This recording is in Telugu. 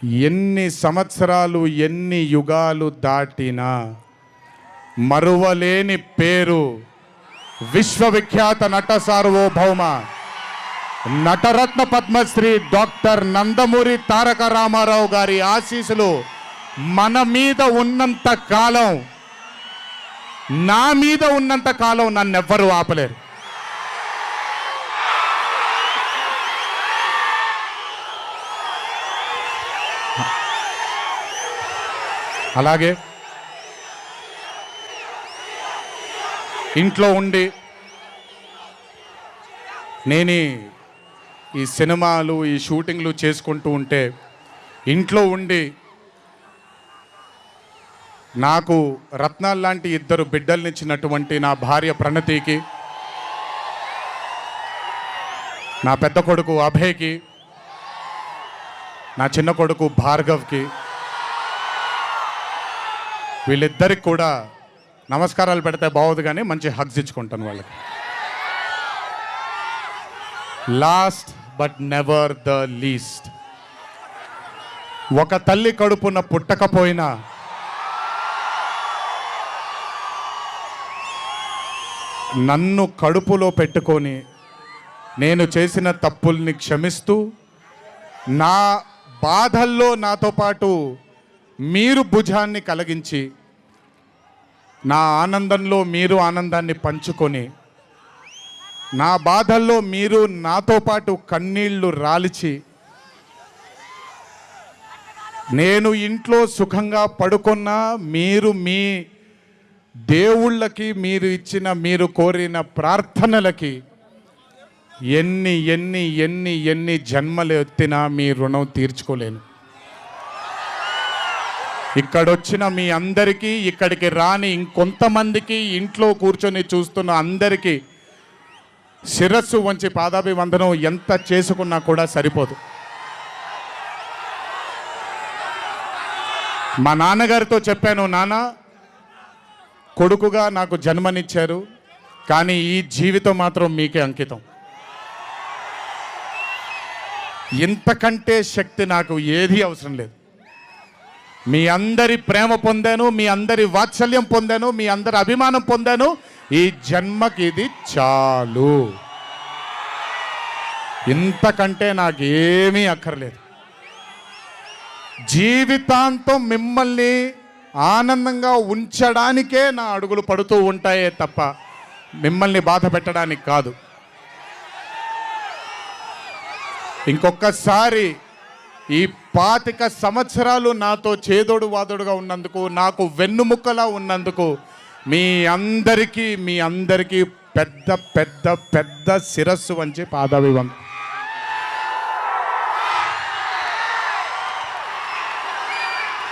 ఎన్ని సంవత్సరాలు ఎన్ని యుగాలు దాటినా మరువలేని పేరు విశ్వవిఖ్యాత నట సార్వభౌమ నటరత్న పద్మశ్రీ డాక్టర్ నందమూరి తారక రామారావు గారి ఆశీస్సులు మన మీద ఉన్నంత కాలం, నా మీద ఉన్నంత కాలం నన్నెవ్వరూ ఆపలేరు. అలాగే ఇంట్లో ఉండి నేను ఈ సినిమాలు ఈ షూటింగ్లు చేసుకుంటూ ఉంటే, ఇంట్లో ఉండి నాకు రత్నాలు లాంటి ఇద్దరు బిడ్డల్నిచ్చినటువంటి నా భార్య ప్రణతికి, నా పెద్ద కొడుకు అభయ్కి, నా చిన్న కొడుకు భార్గవ్కి, వీళ్ళిద్దరికి కూడా నమస్కారాలు పెడితే బాగోదు కానీ మంచి హగ్స్ ఇచ్చుకుంటాను వాళ్ళకి. Last but never the least, ఒక తల్లి కడుపున పుట్టకపోయినా నన్ను కడుపులో పెట్టుకొని నేను చేసిన తప్పుల్ని క్షమిస్తూ, నా బాధల్లో నాతో పాటు మీరు భుజాన్ని కలిగించి, నా ఆనందంలో మీరు ఆనందాన్ని పంచుకొని, నా బాధల్లో మీరు నాతో పాటు కన్నీళ్లు రాల్చి, నేను ఇంట్లో సుఖంగా పడుకున్నా మీరు మీ దేవుళ్ళకి మీరు ఇచ్చిన, మీరు కోరిన ప్రార్థనలకి ఎన్ని ఎన్ని ఎన్ని ఎన్ని జన్మలు ఎత్తినా మీ రుణం తీర్చుకోలేను. ఇక్కడొచ్చిన మీ అందరికీ, ఇక్కడికి రాని ఇంకొంతమందికి, ఇంట్లో కూర్చొని చూస్తున్న అందరికీ శిరస్సు వంచి పాదాభివందనం ఎంత చేసుకున్నా కూడా సరిపోదు. మా నాన్నగారితో చెప్పాను, నాన్న కొడుకుగా నాకు జన్మనిచ్చారు, కానీ ఈ జీవితం మాత్రం మీకే అంకితం. ఇంతకంటే శక్తి నాకు ఏది అవసరం లేదు. మీ అందరి ప్రేమ పొందాను, మీ అందరి వాత్సల్యం పొందాను, మీ అందరి అభిమానం పొందాను. ఈ జన్మకి ఇది చాలు. ఇంతకంటే నాకేమీ అక్కర్లేదు. జీవితాంతం మిమ్మల్ని ఆనందంగా ఉంచడానికే నా అడుగులు పడుతూ ఉంటాయే తప్ప మిమ్మల్ని బాధ పెట్టడానికి కాదు. ఇంకొకసారి ఈ 25 సంవత్సరాలు నాతో చేదోడు వాదోడుగా ఉన్నందుకు, నాకు వెన్నుముక్కలా ఉన్నందుకు మీ అందరికీ పెద్ద పెద్ద పెద్ద శిరస్సు వంచి పాదాభివందనం.